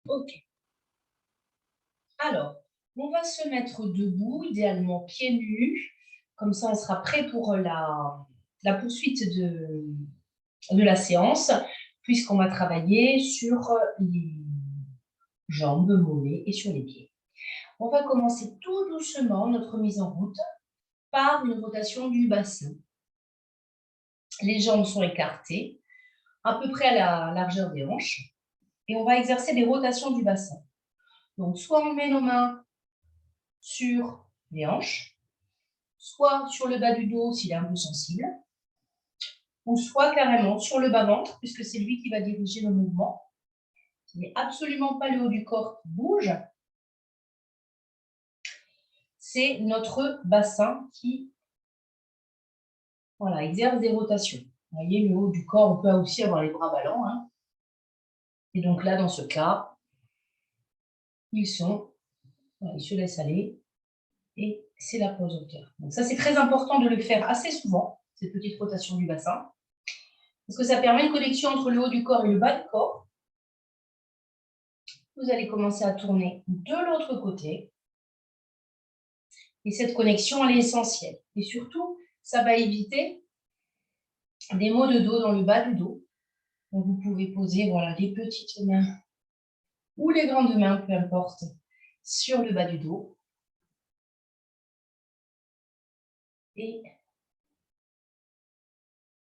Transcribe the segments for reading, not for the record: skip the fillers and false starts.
Ok. Alors, on va se mettre debout, idéalement pieds nus. Comme ça, on sera prêt pour la poursuite de la séance, puisqu'on va travailler sur les jambes, mollets et sur les pieds. On va commencer tout doucement notre mise en route par une rotation du bassin. Les jambes sont écartées, à peu près à la largeur des hanches, et on va exercer des rotations du bassin. Donc, soit on met nos mains sur les hanches, soit sur le bas du dos s'il est un peu sensible, ou soit carrément sur le bas-ventre, puisque c'est lui qui va diriger le mouvement. Ce n'est absolument pas le haut du corps qui bouge, c'est notre bassin qui exerce des rotations. Vous voyez, le haut du corps, on peut aussi avoir les bras ballants. Hein. Et donc là, dans ce cas, ils se laissent aller et c'est la pose hauteur. Donc ça, c'est très important de le faire assez souvent, cette petite rotation du bassin, parce que ça permet une connexion entre le haut du corps et le bas du corps. Vous allez commencer à tourner de l'autre côté. Et cette connexion, elle est essentielle. Et surtout, ça va éviter des maux de dos dans le bas du dos. Donc, vous pouvez poser les petites mains ou les grandes mains, peu importe, sur le bas du dos. Et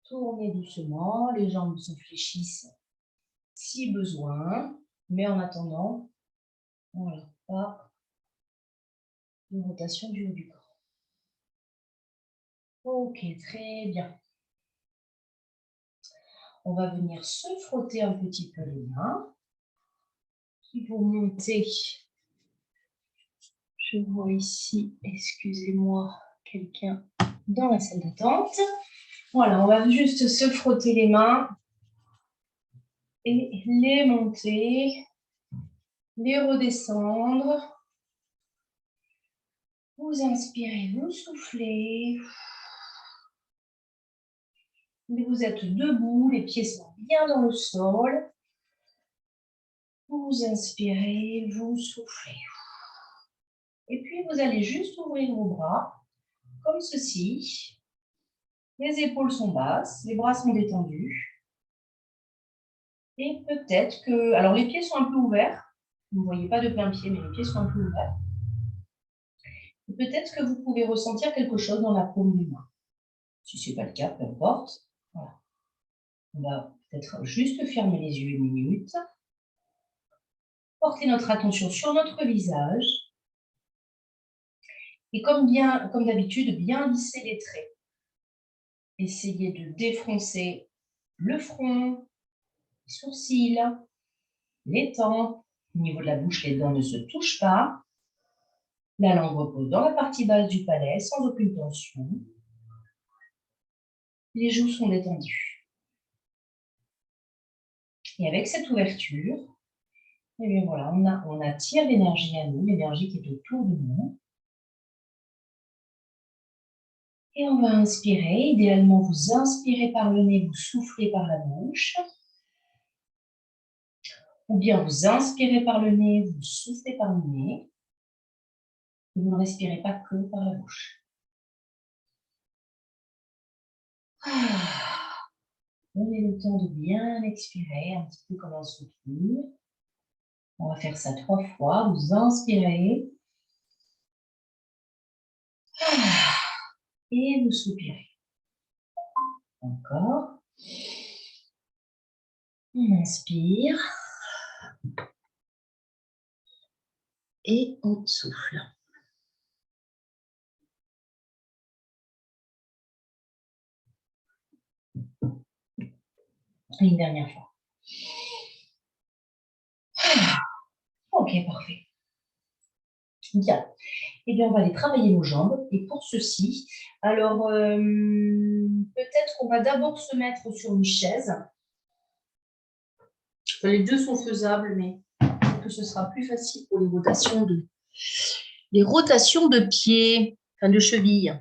tournez doucement. Les jambes se fléchissent si besoin. Mais en attendant, pas de rotation du haut du corps. Ok, très bien. On va venir se frotter un petit peu les mains. Qui vont monter. Je vois ici, excusez-moi, quelqu'un dans la salle d'attente. Voilà, on va juste se frotter les mains et les monter, les redescendre. Vous inspirez, vous soufflez. Vous êtes debout, les pieds sont bien dans le sol. Vous inspirez, vous soufflez. Et puis, vous allez juste ouvrir vos bras, comme ceci. Les épaules sont basses, les bras sont détendus. Et peut-être que... Alors, les pieds sont un peu ouverts. Vous ne voyez pas de plein pied, mais les pieds sont un peu ouverts. Peut-être que vous pouvez ressentir quelque chose dans la paume des mains. Si ce n'est pas le cas, peu importe. Voilà. On va peut-être juste fermer les yeux une minute. Porter notre attention sur notre visage. Et comme d'habitude, bien lisser les traits. Essayez de défroncer le front, les sourcils, les tempes. Au niveau de la bouche, les dents ne se touchent pas. La langue repose dans la partie basse du palais, sans aucune tension. Les joues sont détendues. Et avec cette ouverture, eh bien voilà, on attire l'énergie à nous, l'énergie qui est autour de nous. Et on va inspirer. Idéalement, vous inspirez par le nez, vous soufflez par la bouche. Ou bien vous inspirez par le nez, vous soufflez par le nez. Et vous ne respirez pas que par la bouche. Prenez le temps de bien expirer, un petit peu comme un soupir. On va faire ça 3 fois. Vous inspirez. Et vous soupirez. Encore. On inspire. Et on souffle. Une dernière fois. Ok, parfait. Bien. Eh bien, on va aller travailler nos jambes. Et pour ceci, alors, peut-être qu'on va d'abord se mettre sur une chaise. Les deux sont faisables, mais que ce sera plus facile pour les rotations de pieds, enfin de chevilles.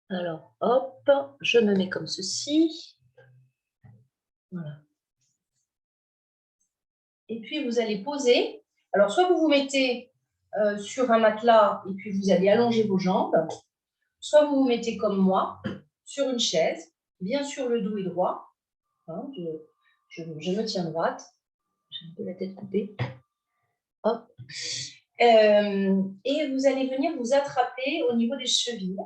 Alors, hop, je me mets comme ceci. Voilà. Et puis, vous allez poser. Alors, soit vous vous mettez sur un matelas et puis vous allez allonger vos jambes, soit vous vous mettez comme moi sur une chaise. Bien sûr, le dos est droit. Hein, je me tiens droite. J'ai un peu la tête coupée. Hop. Et vous allez venir vous attraper au niveau des chevilles.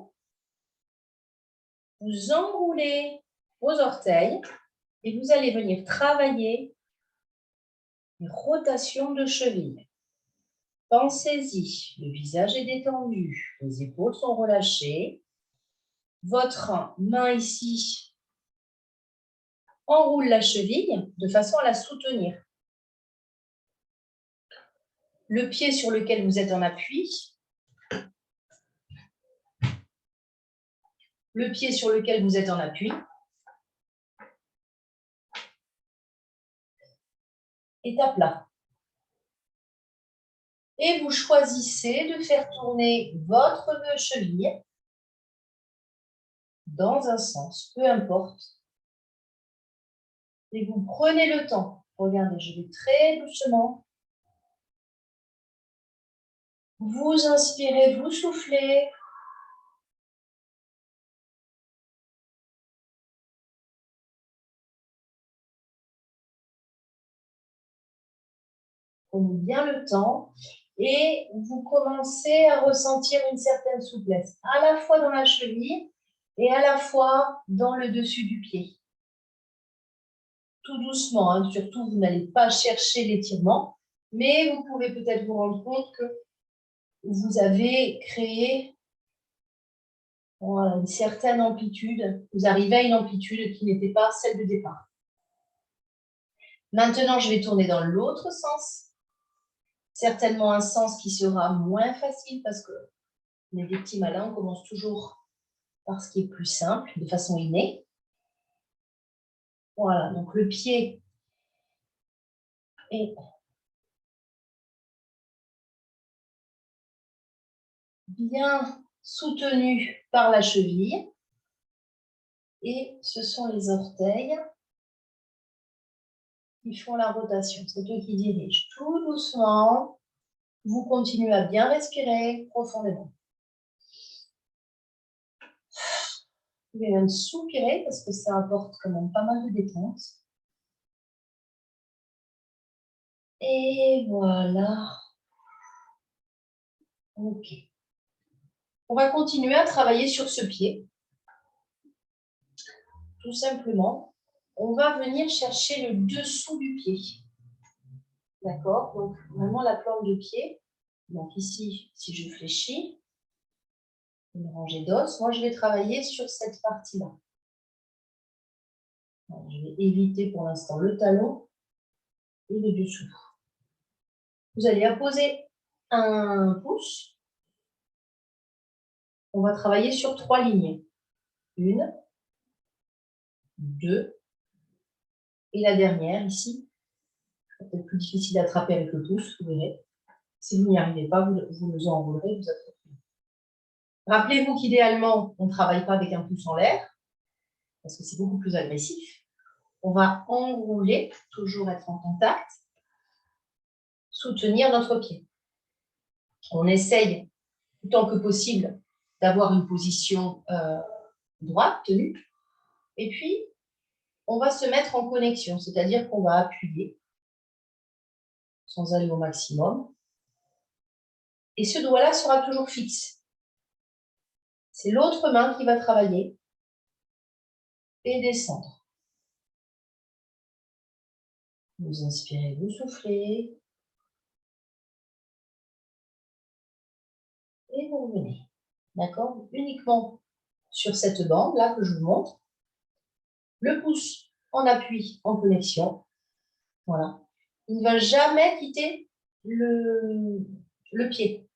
Vous enroulez vos orteils et vous allez venir travailler les rotations de cheville. Pensez-y, le visage est détendu, les épaules sont relâchées. Votre main ici enroule la cheville de façon à la soutenir. Le pied sur lequel vous êtes en appui, le pied sur lequel vous êtes en appui est à plat. Et vous choisissez de faire tourner votre cheville dans un sens, peu importe. Et vous prenez le temps. Regardez, je vais très doucement. Vous inspirez, vous soufflez. Prenez bien le temps et vous commencez à ressentir une certaine souplesse, à la fois dans la cheville et à la fois dans le dessus du pied. Tout doucement, hein, surtout vous n'allez pas chercher l'étirement, mais vous pouvez peut-être vous rendre compte que vous avez créé une certaine amplitude, vous arrivez à une amplitude qui n'était pas celle de départ. Maintenant, je vais tourner dans l'autre sens. Certainement un sens qui sera moins facile parce que on est des petits malins, on commence toujours par ce qui est plus simple, de façon innée. Voilà, donc le pied est bien soutenu par la cheville et ce sont les orteils qui font la rotation. C'est eux qui dirigent. Tout doucement, vous continuez à bien respirer profondément. Vous pouvez même soupirer parce que ça apporte quand même pas mal de détente. Et voilà. Ok. On va continuer à travailler sur ce pied. Tout simplement, on va venir chercher le dessous du pied. D'accord? Donc, vraiment la plante de pied. Donc ici, si je fléchis, une rangée d'os, moi je vais travailler sur cette partie-là. Je vais éviter pour l'instant le talon et le dessous. Vous allez apposer un pouce. On va travailler sur 3 lignes. 1, 2, et la dernière ici. C'est peut-être plus difficile à attraper avec le pouce, vous verrez. Si vous n'y arrivez pas, vous nous enroulerez, vous attraperez. Rappelez-vous qu'idéalement, on ne travaille pas avec un pouce en l'air, parce que c'est beaucoup plus agressif. On va enrouler, toujours être en contact, soutenir notre pied. On essaye, autant que possible, d'avoir une position droite, tenue. Et puis, on va se mettre en connexion, c'est-à-dire qu'on va appuyer sans aller au maximum. Et ce doigt-là sera toujours fixe. C'est l'autre main qui va travailler et descendre. Vous inspirez, vous soufflez. Et vous revenez. D'accord? Uniquement sur cette bande-là que je vous montre. Le pouce en appui, en connexion. Voilà. Il ne va jamais quitter le pied.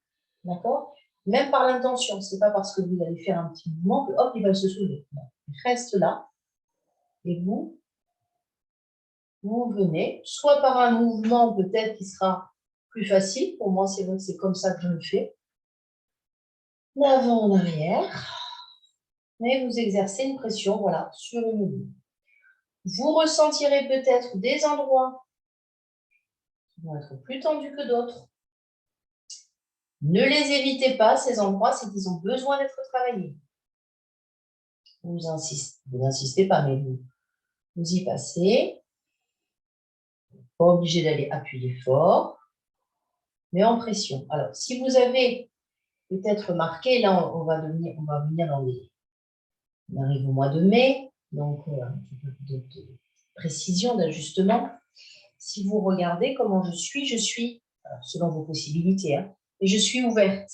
D'accord? Même par l'intention. Ce n'est pas parce que vous allez faire un petit mouvement que hop, il va se soulever. Non. Il reste là. Et vous venez, soit par un mouvement peut-être qui sera plus facile. Pour moi, c'est vrai que c'est comme ça que je le fais. D'avant en arrière. Mais vous exercez une pression, voilà, sur une ligne. Vous ressentirez peut-être des endroits qui vont être plus tendus que d'autres. Ne les évitez pas, ces endroits, c'est qu'ils ont besoin d'être travaillés. Vous n'insistez pas, mais vous y passez. Pas obligé d'aller appuyer fort, mais en pression. Alors, si vous avez peut-être remarqué, là, on va venir dans les... On arrive au mois de mai, donc un petit peu de précision, d'ajustement. Si vous regardez comment je suis, alors, selon vos possibilités, hein, et je suis ouverte.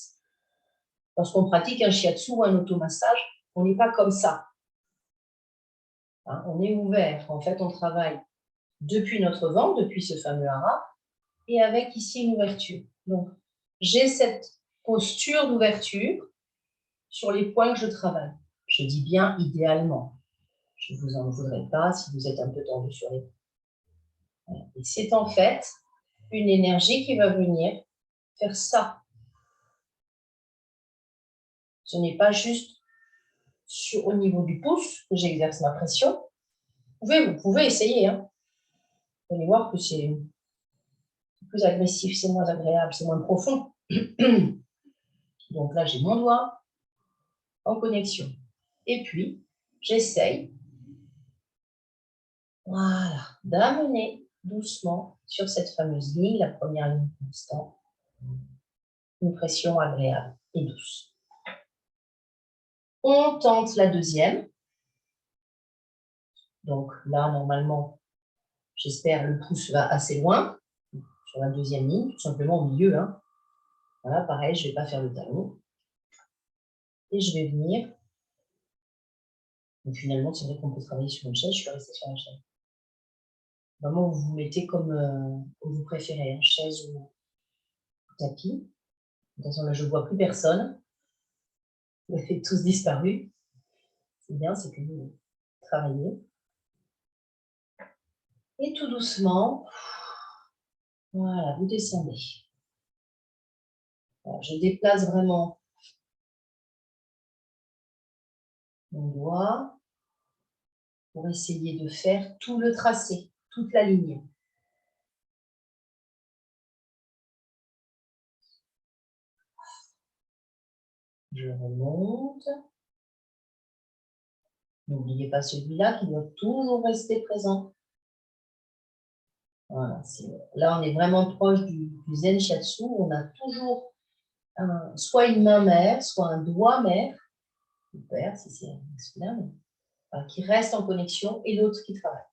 Lorsqu'on pratique un shiatsu ou un automassage, on n'est pas comme ça. Hein, on est ouvert. En fait, on travaille depuis notre ventre, depuis ce fameux hara, et avec ici une ouverture. Donc, j'ai cette posture d'ouverture sur les points que je travaille. Je dis bien idéalement. Je ne vous en voudrais pas si vous êtes un peu tendu sur les points. Et c'est en fait une énergie qui va venir faire ça. Ce n'est pas juste au niveau du pouce que j'exerce ma pression. Vous pouvez essayer. Hein. Vous allez voir que c'est plus agressif, c'est moins agréable, c'est moins profond. Donc là, j'ai mon doigt en connexion. Et puis, j'essaye, voilà, d'amener doucement sur cette fameuse ligne, la première ligne constante, une pression agréable et douce. On tente la deuxième. Donc là, normalement, j'espère le pouce va assez loin sur la deuxième ligne, tout simplement au milieu. Hein. Voilà, pareil, je ne vais pas faire le talon. Et je vais venir. Donc finalement, c'est vrai qu'on peut travailler sur une chaise, je suis restée sur la chaise. Vraiment, vous vous mettez comme vous préférez, hein, chaise ou tapis. De toute façon, là, je ne vois plus personne. Vous avez tous disparu. C'est bien, c'est que vous travaillez. Et tout doucement, voilà, vous descendez. Alors, je déplace vraiment mon doigt pour essayer de faire tout le tracé, toute la ligne. Je remonte. N'oubliez pas celui-là qui doit toujours rester présent. Voilà, là, on est vraiment proche du Zen Shiatsu. On a toujours soit une main mère, soit un doigt mère, ou père, si c'est masculin, qui reste en connexion, et l'autre qui travaille.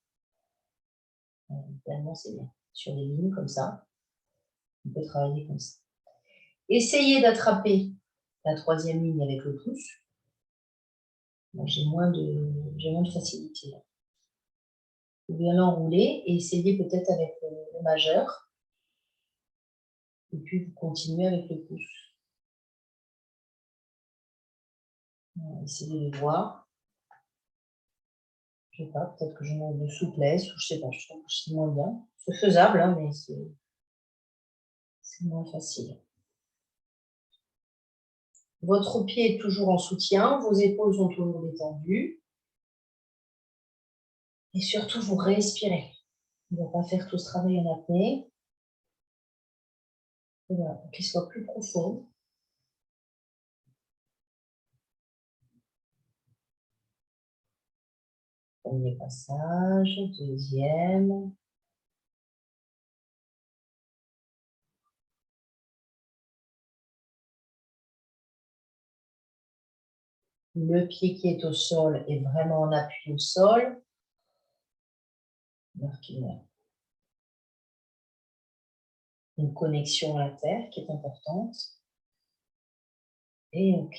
Évidemment, c'est bien. Sur des lignes comme ça, on peut travailler comme ça. Essayez d'attraper la troisième ligne avec le pouce. J'ai moins de facilité. Vous pouvez l'enrouler et essayer peut-être avec le majeur. Et puis, vous continuez avec le pouce. Essayez de voir. Je ne sais pas, peut-être que je manque de souplesse, ou je ne sais pas, je trouve que c'est moins bien. C'est faisable, hein, mais c'est moins facile. Votre pied est toujours en soutien, vos épaules sont toujours détendues. Et surtout, vous respirez. On ne va pas faire tout ce travail en apnée. Voilà, pour qu'il soit plus profond. Premier passage, deuxième. Le pied qui est au sol est vraiment en appui au sol. Une connexion à la terre qui est importante. Et OK.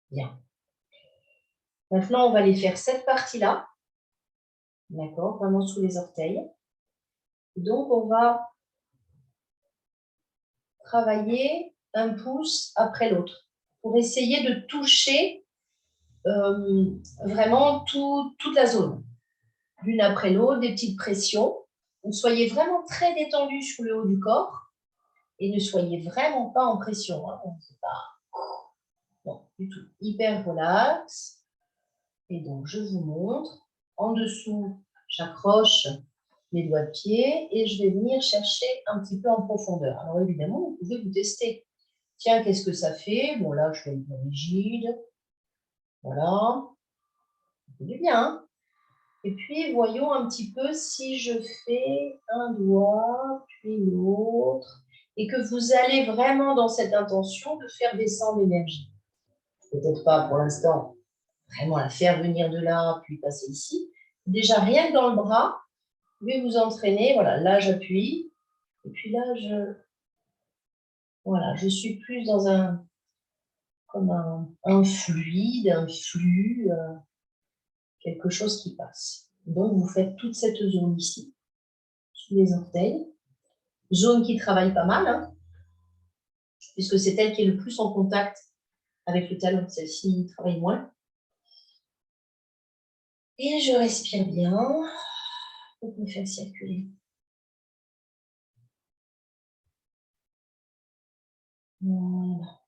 Bien. Maintenant, on va aller faire cette partie-là. D'accord, vraiment sous les orteils. Donc, on va travailler un pouce après l'autre pour essayer de toucher vraiment toute la zone. L'une après l'autre, des petites pressions. Donc, soyez vraiment très détendu sur le haut du corps et ne soyez vraiment pas en pression. Hein. Non, du tout. Hyper relax. Et donc, je vous montre. En dessous, j'accroche mes doigts de pied et je vais venir chercher un petit peu en profondeur. Alors évidemment, vous pouvez vous tester. Tiens, qu'est-ce que ça fait? Bon, là, je vais être rigide. Voilà. Ça fait du bien, hein? Et puis, voyons un petit peu si je fais un doigt, puis l'autre, et que vous allez vraiment dans cette intention de faire descendre l'énergie. Peut-être pas pour l'instant, vraiment la faire venir de là, puis passer ici. Déjà, rien que dans le bras, je vais vous entraîner. Voilà, là, j'appuie. Et puis là, voilà, je suis plus dans comme un fluide, un flux, quelque chose qui passe. Donc, vous faites toute cette zone ici, sous les orteils. Zone qui travaille pas mal, hein, puisque c'est elle qui est le plus en contact avec le talon. Celle-ci travaille moins. Et je respire bien pour me faire circuler. Voilà.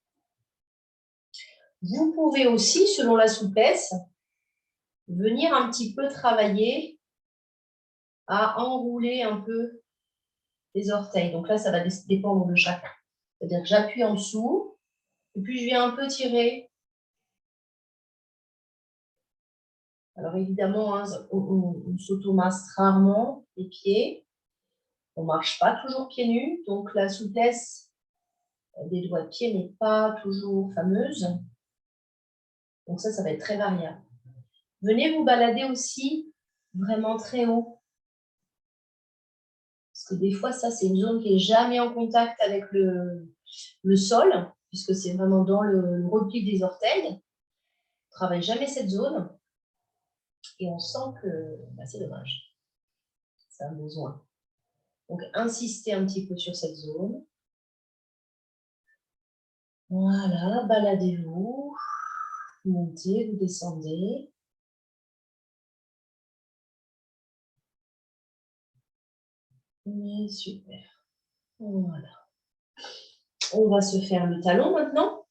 Vous pouvez aussi, selon la souplesse, venir un petit peu travailler à enrouler un peu les orteils. Donc là, ça va dépendre de chacun. C'est-à-dire que j'appuie en dessous, et puis je viens un peu tirer. Alors évidemment, hein, on s'automasse rarement les pieds. On ne marche pas toujours pieds nus, donc la souplesse des doigts de pied n'est pas toujours fameuse. Donc ça va être très variable. Venez vous balader aussi vraiment très haut. Parce que des fois, ça, c'est une zone qui n'est jamais en contact avec le sol, puisque c'est vraiment dans le repli des orteils. On ne travaille jamais cette zone. Et on sent que c'est dommage. C'est un besoin. Donc, insistez un petit peu sur cette zone. Voilà, baladez-vous. Vous montez, vous descendez. Et super. Voilà. On va se faire le talon maintenant.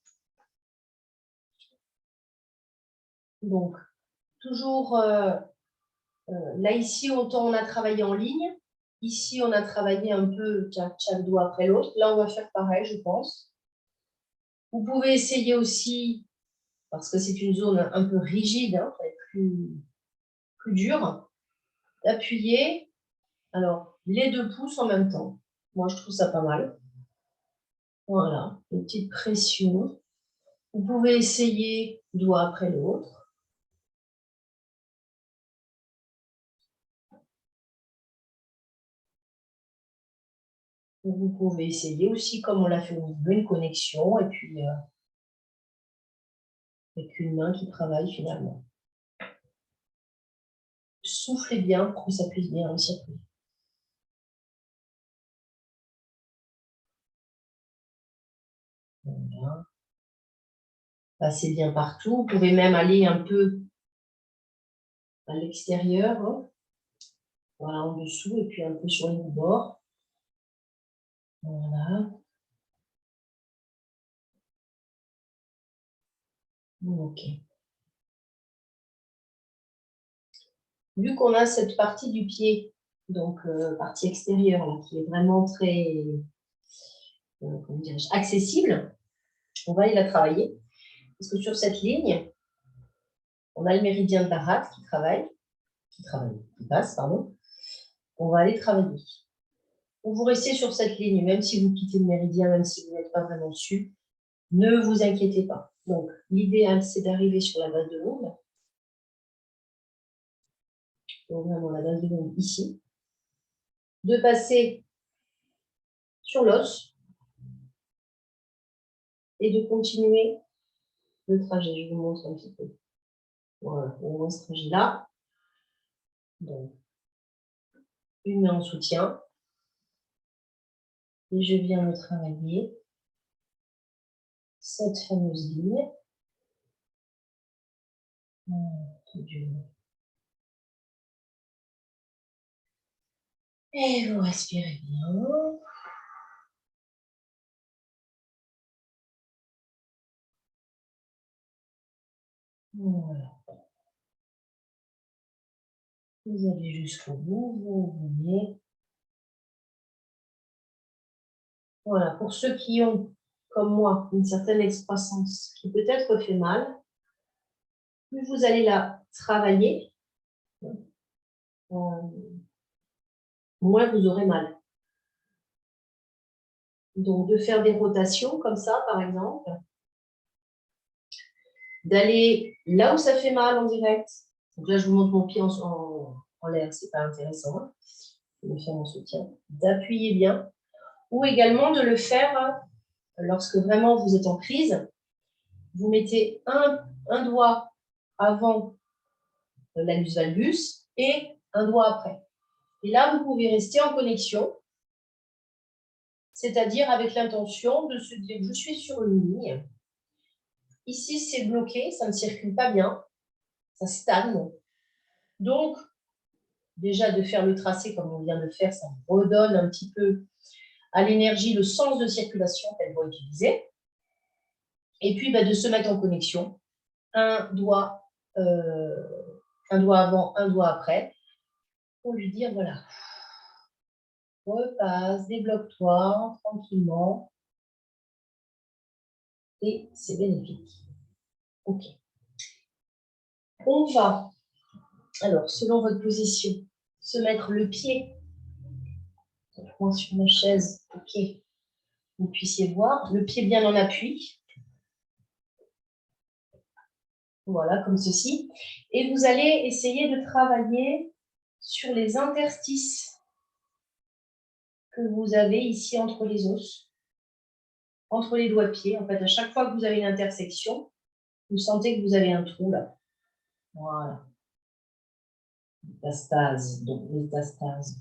Donc, toujours là, ici, autant on a travaillé en ligne. Ici, on a travaillé un peu chaque doigt après l'autre. Là, on va faire pareil, je pense. Vous pouvez essayer aussi, parce que c'est une zone un peu rigide, hein, plus dure, d'appuyer. Alors, les 2 pouces en même temps. Moi, je trouve ça pas mal. Voilà, une petite pression. Vous pouvez essayer doigt après l'autre. Vous pouvez essayer aussi, comme on l'a fait au milieu, une connexion et puis avec une main qui travaille finalement. Soufflez bien pour que ça puisse bien circuler. Voilà. Passez bien partout. Vous pouvez même aller un peu à l'extérieur. Hein. Voilà, en dessous et puis un peu sur les bords. Voilà. Ok. Vu qu'on a cette partie du pied, donc partie extérieure, là, qui est vraiment très accessible, on va aller la travailler. Parce que sur cette ligne, on a le méridien de la rate qui passe, pardon. On va aller travailler. Vous restez sur cette ligne, même si vous quittez le méridien, même si vous n'êtes pas vraiment dessus, ne vous inquiétez pas. Donc, l'idéal, c'est d'arriver sur la base de l'ongle. Donc, vraiment la base de l'ongle ici. De passer sur l'os et de continuer le trajet. Je vous montre un petit peu. Voilà, on voit ce trajet-là. Donc, une main en soutien. Et je viens me travailler cette fameuse ligne. Et vous respirez bien. Voilà. Vous allez jusqu'au bout, vous venez. Voilà, pour ceux qui ont, comme moi, une certaine excroissance qui peut-être fait mal, plus vous allez la travailler, moins vous aurez mal. Donc, de faire des rotations comme ça, par exemple, d'aller là où ça fait mal en direct. Donc là, je vous montre mon pied en l'air, c'est pas intéressant. Je vais faire mon soutien. D'appuyer bien. Ou également de le faire lorsque vraiment vous êtes en crise. Vous mettez un doigt avant l'anus valgus et un doigt après. Et là, vous pouvez rester en connexion, c'est-à-dire avec l'intention de se dire, je suis sur une ligne. Ici, c'est bloqué, ça ne circule pas bien, ça stagne. Donc, déjà de faire le tracé comme on vient de faire, ça redonne un petit peu à l'énergie le sens de circulation qu'elle va utiliser. Et puis, de se mettre en connexion. Un doigt avant, un doigt après, pour lui dire, voilà, repasse, débloque-toi tranquillement. Et c'est bénéfique. OK. On va, alors, selon votre position, se mettre le pied sur ma chaise, OK, vous puissiez voir, le pied bien en appui. Voilà, comme ceci. Et vous allez essayer de travailler sur les interstices que vous avez ici entre les os, entre les doigts de pied. En fait, à chaque fois que vous avez une intersection, vous sentez que vous avez un trou là. Voilà. Métastase, donc métastase.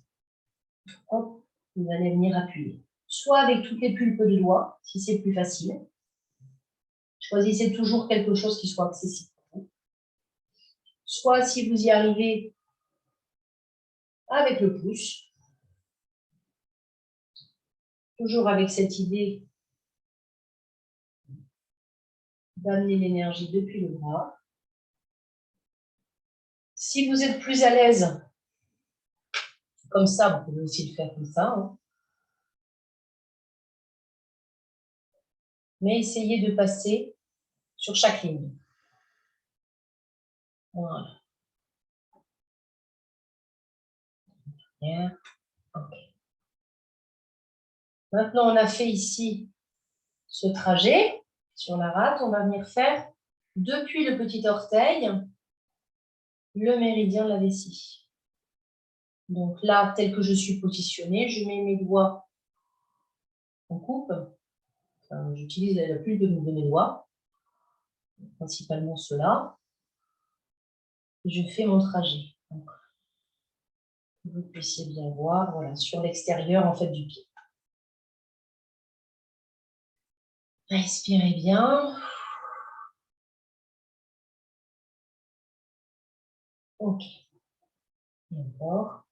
Hop, vous allez venir appuyer. Soit avec toutes les pulpes de doigts, si c'est plus facile. Choisissez toujours quelque chose qui soit accessible pour vous. Soit si vous y arrivez avec le pouce. Toujours avec cette idée d'amener l'énergie depuis le bras. Si vous êtes plus à l'aise, comme ça, vous pouvez aussi le faire comme ça. Hein. Mais essayez de passer sur chaque ligne. Voilà. Bien. OK. Maintenant, on a fait ici ce trajet sur la rate. On va venir faire, depuis le petit orteil, le méridien de la vessie. Donc là, tel que je suis positionnée, je mets mes doigts en coupe. Enfin, j'utilise la pulpe de mes doigts, principalement ceux-là. Et je fais mon trajet. Donc, que vous puissiez bien voir, voilà, sur l'extérieur en fait du pied. Respirez bien. OK. Et encore.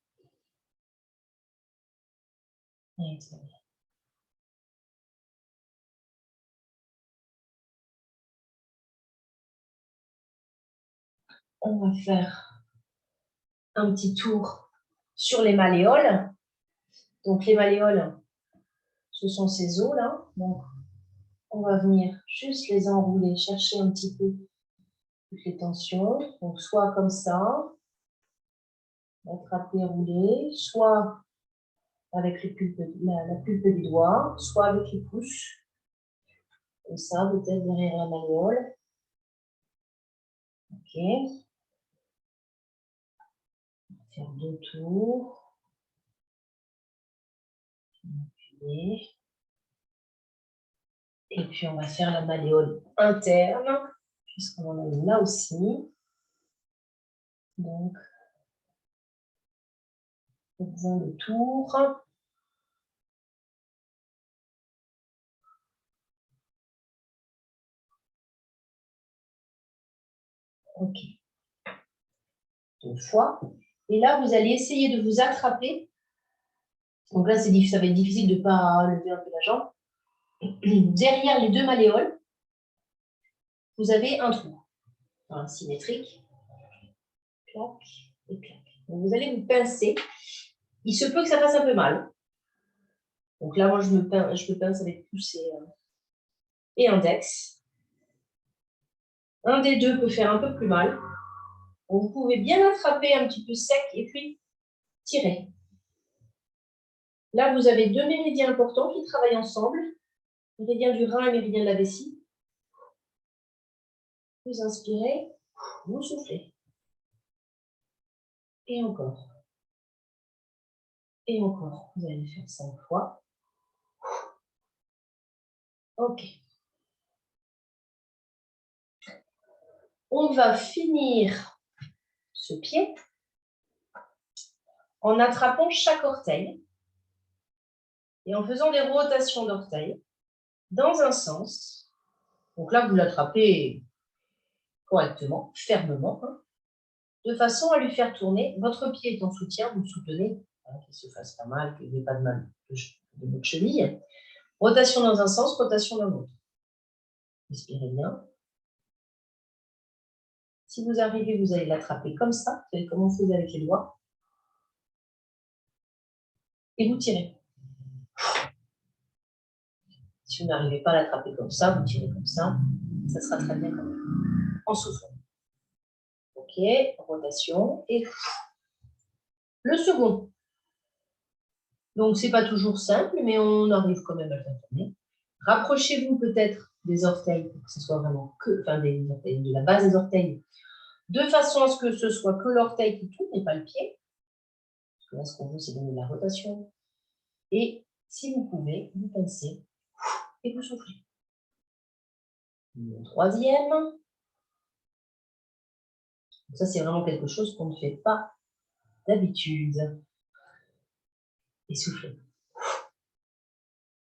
Et expirez. On va faire un petit tour sur les malléoles. Donc les malléoles, ce sont ces os là. Donc on va venir juste les enrouler, chercher un petit peu toutes les tensions. Donc soit comme ça, attraper, rouler, soit avec la pulpe des doigts, soit avec les pouces. Comme ça, peut-être derrière la malléole. OK. On va faire 2 tours. Et puis, on va faire la malléole interne, puisqu'on en a une là aussi. Donc, faisons le tour. OK. 2 fois. Et là, vous allez essayer de vous attraper. Donc là, ça va être difficile de ne pas lever un peu la jambe. Derrière les 2 malléoles, vous avez un trou. Voilà, symétrique. Clac et clac. Donc, vous allez vous pincer. Il se peut que ça fasse un peu mal. Donc là, moi, je me pince avec pouce et index. Un des deux peut faire un peu plus mal. Donc, vous pouvez bien attraper un petit peu sec et puis tirer. Là, vous avez deux méridiens importants qui travaillent ensemble. Méridien du rein et méridien de la vessie. Vous inspirez, vous soufflez. Et encore. Et encore. Vous allez faire 5 fois. OK. On va finir ce pied en attrapant chaque orteil et en faisant des rotations d'orteils dans un sens. Donc là, vous l'attrapez correctement, fermement, hein, de façon à lui faire tourner. Votre pied est en soutien, vous le soutenez, hein, qu'il ne se fasse pas mal, qu'il n'y ait pas de mal de votre cheville. Rotation dans un sens, rotation dans l'autre. Respirez bien. Si vous arrivez, vous allez l'attraper comme ça. Vous allez commencer avec les doigts. Et vous tirez. Si vous n'arrivez pas à l'attraper comme ça, vous tirez comme ça. Ça sera très bien quand même. En soufflant. OK, rotation. Et le second. Donc, ce n'est pas toujours simple, mais on arrive quand même à le faire tourner. Rapprochez-vous peut-être des orteils pour que ce soit vraiment que, enfin, des orteils, de la base des orteils, de façon à ce que ce soit que l'orteil qui tourne et pas le pied. Parce que là, ce qu'on veut, c'est donner de la rotation. Et si vous pouvez, vous pincez et vous soufflez. Le troisième. Ça, c'est vraiment quelque chose qu'on ne fait pas d'habitude. Et soufflez.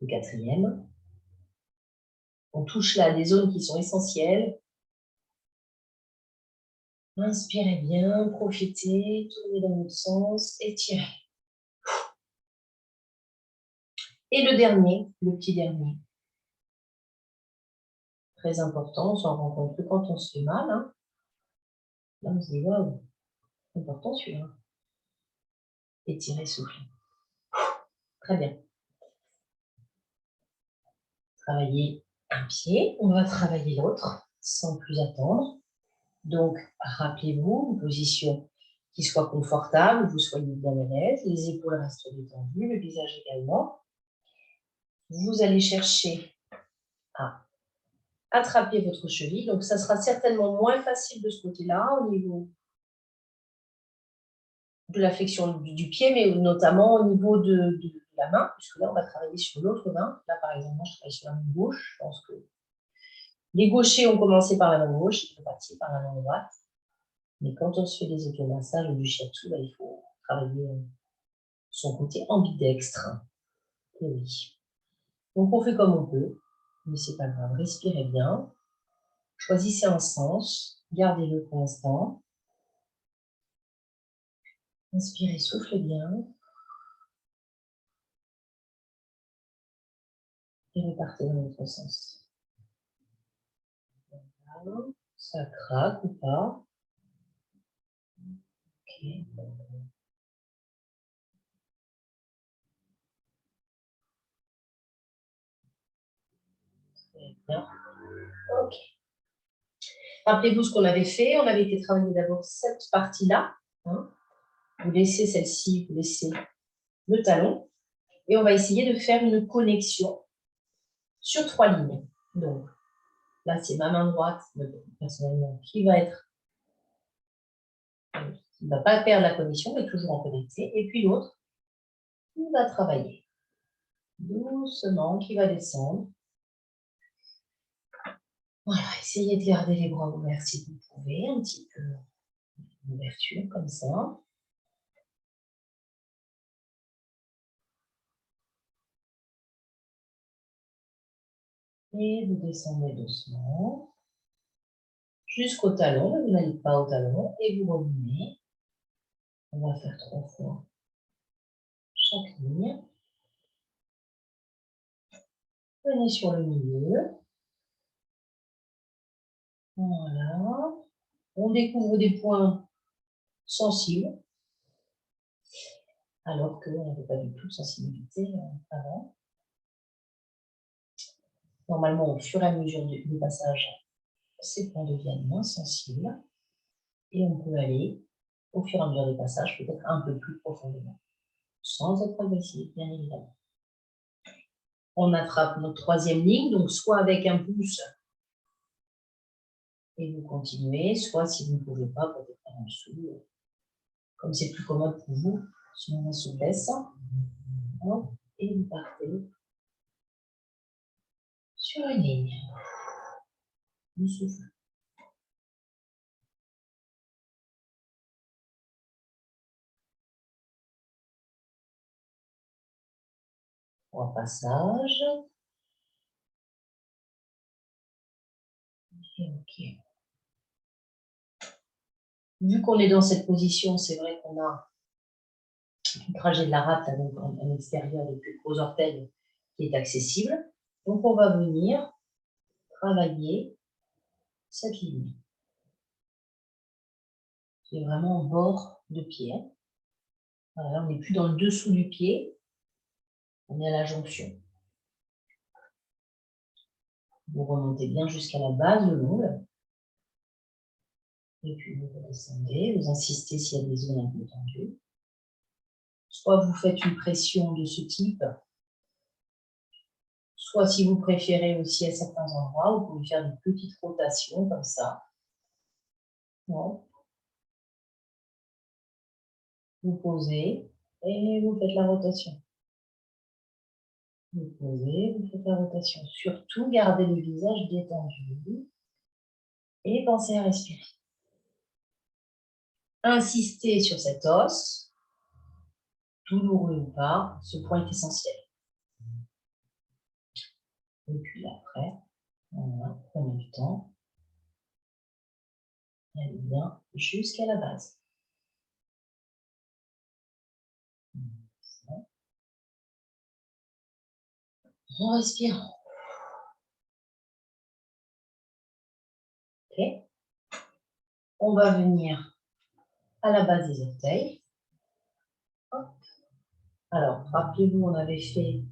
Le quatrième. On touche là des zones qui sont essentielles. Inspirez bien, profitez, tournez dans l'autre sens, étirez. Et le dernier, le petit dernier. Très important, on s'en rend compte que quand on se fait mal, hein, là on se dit waouh, c'est important celui-là. Étirez, soufflez. Très bien. Travaillez un pied, on va travailler l'autre sans plus attendre. Donc, rappelez-vous, une position qui soit confortable, vous soyez bien à l'aise, les épaules restent détendues, le visage également. Vous allez chercher à attraper votre cheville. Donc, ça sera certainement moins facile de ce côté-là, au niveau de la flexion du pied, mais notamment au niveau de la main, puisque là, on va travailler sur l'autre main. Là, par exemple, moi, je travaille sur la main gauche. Je pense que les gauchers ont commencé par la main gauche, ils sont partis par la main droite. Mais quand on se fait des automassages ou du shiatsu, il faut travailler son côté ambidextre. Et oui. Donc, on fait comme on peut, mais c'est pas grave. Respirez bien. Choisissez un sens. Gardez-le pour l'instant. Inspirez, soufflez bien. Et repartez dans l'autre sens. Voilà. Ça craque ou pas. Ok. Très bien. Ok. Rappelez-vous ce qu'on avait fait. On avait été travailler d'abord cette partie-là. Hein. Vous laissez celle-ci, vous laissez le talon. Et on va essayer de faire une connexion sur 3 lignes. Donc, là, c'est ma main droite, personnellement, qui va être, qui ne va pas perdre la connexion, mais toujours en connecté. Et puis l'autre, qui va travailler doucement, qui va descendre. Voilà, essayez de garder les bras ouverts si vous pouvez, un petit peu d'ouverture comme ça. Et vous descendez doucement jusqu'au talon, mais vous n'allez pas au talon, et vous revenez. On va faire 3 fois chaque ligne. Venez sur le milieu. Voilà. On découvre des points sensibles. alors qu'on n'avait pas du tout de sensibilité avant. Normalement, au fur et à mesure du passage, ces points deviennent moins sensibles et on peut aller, au fur et à mesure des passages, peut-être un peu plus profondément, sans être agressif, bien évidemment. On attrape notre troisième ligne, donc soit avec un pouce et vous continuez, soit si vous ne pouvez pas, peut-être en dessous, comme c'est plus commode pour vous, selon la souplesse. Et vous partez sur une ligne. Vous soufflez. 3 passages. Ok. Vu qu'on est dans cette position, c'est vrai qu'on a le trajet de la rate donc à l'extérieur des gros orteils qui est accessible. Donc on va venir travailler cette ligne qui est vraiment au bord de pied. Voilà, on n'est plus dans le dessous du pied, on est à la jonction. Vous remontez bien jusqu'à la base de l'ongle. Et puis vous redescendez, vous insistez s'il y a des zones un peu tendues. Soit vous faites une pression de ce type, soit si vous préférez aussi à certains endroits, vous pouvez faire une petite rotation comme ça. Ouais. Vous posez et vous faites la rotation. Vous posez, vous faites la rotation. Surtout, gardez le visage détendu et pensez à respirer. Insistez sur cet os, douloureux ou pas, ce point est essentiel. Et puis après, voilà, prenez du temps. Allez bien jusqu'à la base. On respire. Ok. On va venir à la base des orteils. Hop. Alors, rappelez-vous, on avait fait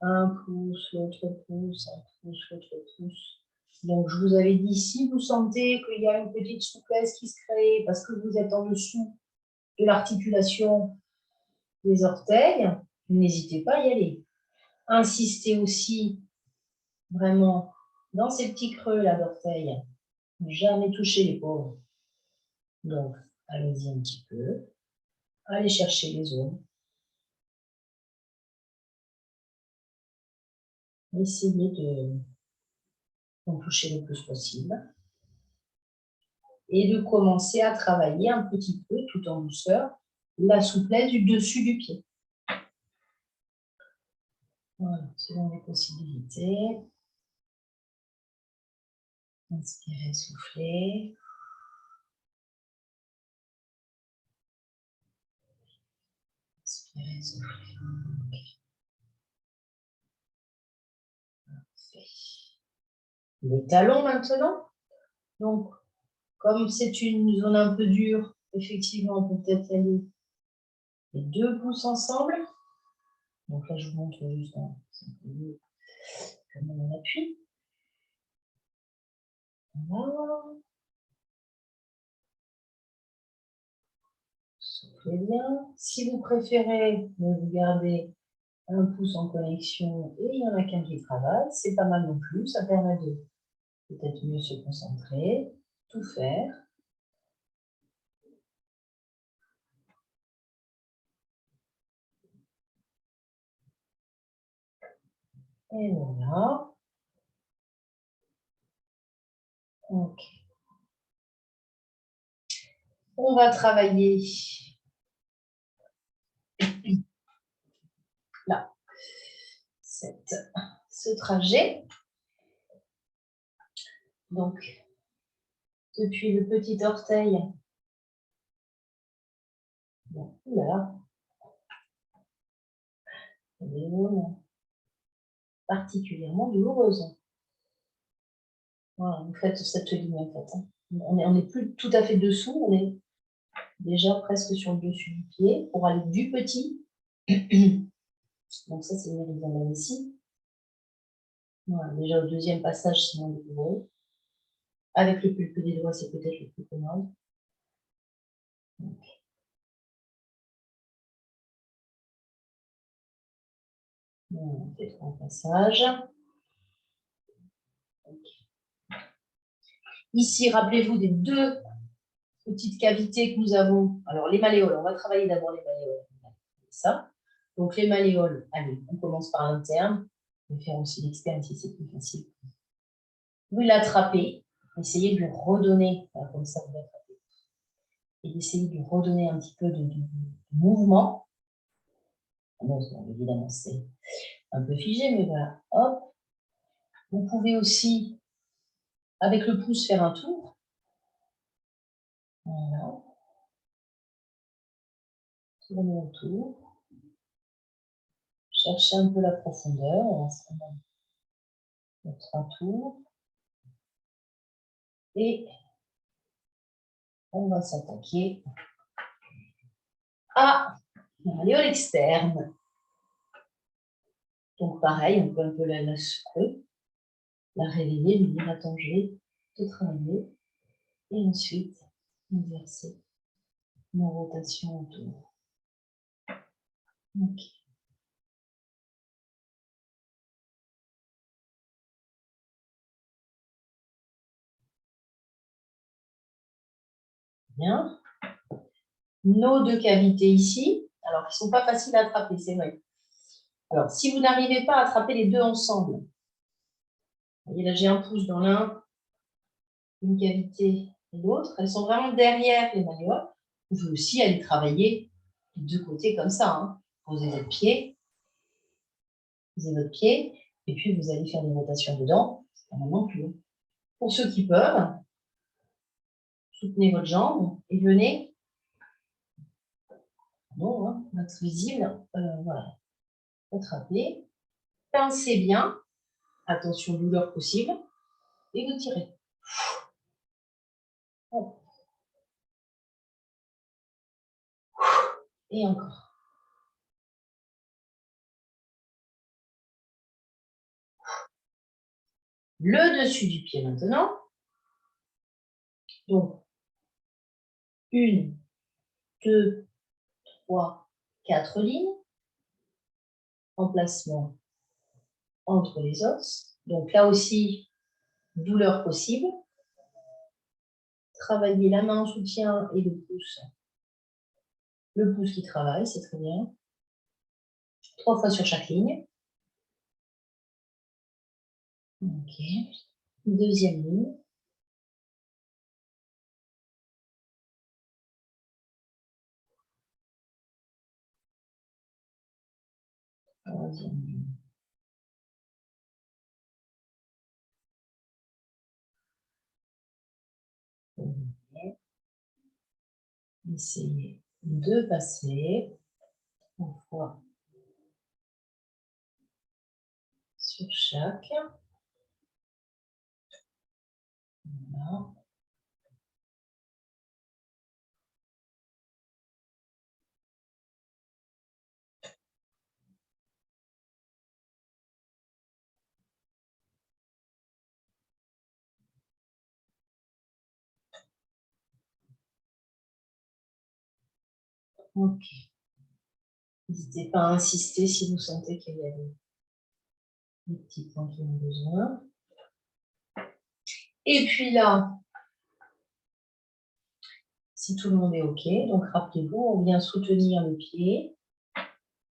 un pouce, l'autre pouce, un pouce, l'autre pouce. Donc, je vous avais dit, si vous sentez qu'il y a une petite souplesse qui se crée parce que vous êtes en dessous de l'articulation des orteils, n'hésitez pas à y aller. Insistez aussi vraiment dans ces petits creux là d'orteils. Jamais toucher les pauvres. Donc, allez-y un petit peu. Allez chercher les zones. Essayez d'en toucher le plus possible. Et de commencer à travailler un petit peu, tout en douceur, la souplesse du dessus du pied. Voilà, selon les possibilités. Inspirez, soufflez. Inspirez, soufflez. Parfait. Les talons maintenant. Donc, comme c'est une zone un peu dure, effectivement, on peut peut-être y aller les 2 pouces ensemble. Donc là, je vous montre juste comment on appuie. Voilà. Soufflez bien. Si vous préférez, vous gardez un pouce en connexion et il y en a qu'un qui travaille, c'est pas mal non plus. Ça permet de peut-être mieux se concentrer, tout faire. Et voilà. Ok. On va travailler là, ce trajet. Donc, depuis le petit orteil, bon, là, des zones particulièrement douloureuses. Voilà, vous faites cette ligne en fait. On n'est plus tout à fait dessous, on est déjà presque sur le dessus du pied pour aller du petit. Donc ça, c'est le méridien de la vessie. Voilà, déjà au deuxième passage, c'est moins douloureux. Avec le pulpe des doigts, c'est peut-être le plus commode. On fait 3 passages. Ici, rappelez-vous des 2 petites cavités que nous avons. Alors, les malléoles, on va travailler d'abord les malléoles. Ça. Donc, les malléoles, allez, on commence par l'interne. On va faire aussi l'externe si c'est plus facile. Vous l'attrapez, essayez de lui redonner, comme ça vous l'attrapez, et d'essayer de lui redonner un petit peu de mouvement. Bon, évidemment, c'est un peu figé, mais voilà, hop. Vous pouvez aussi, avec le pouce, faire un tour. Voilà. Tourner autour. Cherchez un peu la profondeur. On va mettre un tour. Et on va s'attaquer à la malléole externe. Donc pareil, on peut un peu la secouer, la réveiller, lui dire attends, je vais te travailler. Et ensuite, inverser nos rotations autour. Ok. Bien. Nos 2 cavités ici, alors qui ne sont pas faciles à attraper, c'est vrai. Alors, si vous n'arrivez pas à attraper les 2 ensemble, vous voyez là, j'ai un pouce dans l'un, une cavité et l'autre, elles sont vraiment derrière les malléoles. Vous pouvez aussi aller travailler des 2 côtés comme ça. Hein. Posez votre pied, et puis vous allez faire des rotations dedans. C'est pas mal non plus. Pour ceux qui peuvent, soutenez votre jambe et venez. Non, hein, max visible. Voilà. Attrapez. Pincez bien. Attention, douleur possible. Et vous tirez. Hop. Et encore. Le dessus du pied maintenant. Donc, 1, 2, 3, 4 lignes. Emplacement entre les os. Donc là aussi, douleur possible. Travaillez la main en soutien et le pouce. Le pouce qui travaille, c'est très bien. 3 fois sur chaque ligne. Ok. Deuxième ligne. Troisième ligne. Okay. Essayez de passer 3 fois sur chaque. Voilà. Ok. N'hésitez pas à insister si vous sentez qu'il y a des petits points qui ont besoin. Et puis là, si tout le monde est OK, donc rappelez-vous, on vient soutenir le pied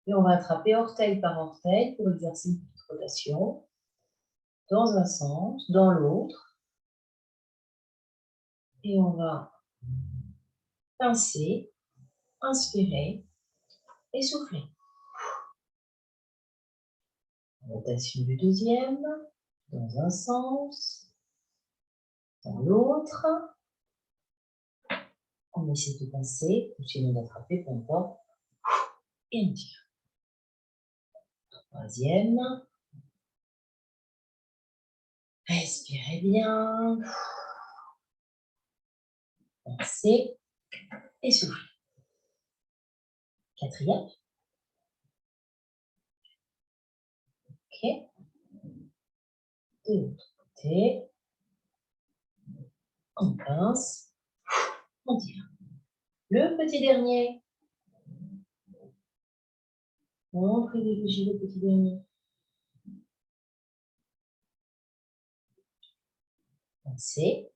et on va attraper orteil par orteil pour exercer une petite rotation dans un sens, dans l'autre. Et on va pincer, inspirer et souffler. Rotation du deuxième, dans un sens, dans l'autre. On essaie de pincer, ou sinon d'attraper, peu importe. Et on tire. Troisième. Respirez bien. Pincez. et soufflez. Quatrième. Ok. De l'autre côté. On pince. On tire. Le petit dernier. On privilégie le petit dernier. Pincez.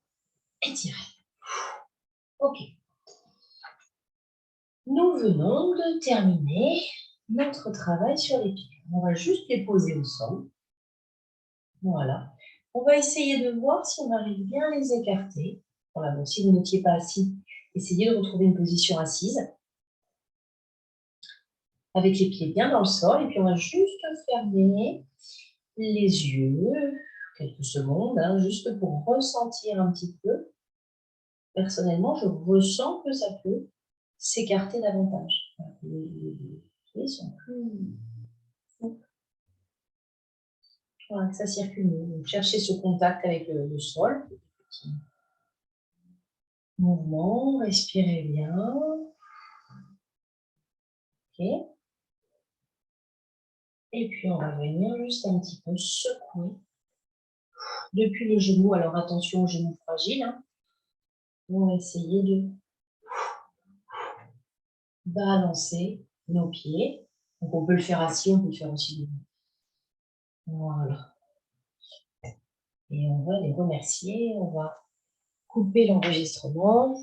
Étirez. Ok. Nous venons de terminer notre travail sur les pieds. On va juste les poser au sol. Voilà. On va essayer de voir si on arrive bien à les écarter. Voilà, donc si vous n'étiez pas assis, essayez de retrouver une position assise. Avec les pieds bien dans le sol. Et puis on va juste fermer les yeux quelques secondes, hein, juste pour ressentir un petit peu. Personnellement, je ressens que ça peut s'écarter davantage. Les pieds sont plus... Voilà, que ça circule mieux. Donc, cherchez ce contact avec le sol. Petit mouvement, respirez bien. Ok. Et puis, on va venir juste un petit peu secouer depuis le genou. Alors, attention aux genoux fragiles. Hein. On va essayer de balancer nos pieds. Donc, on peut le faire assis, on peut le faire aussi debout. Voilà. Et on va les remercier. On va couper l'enregistrement.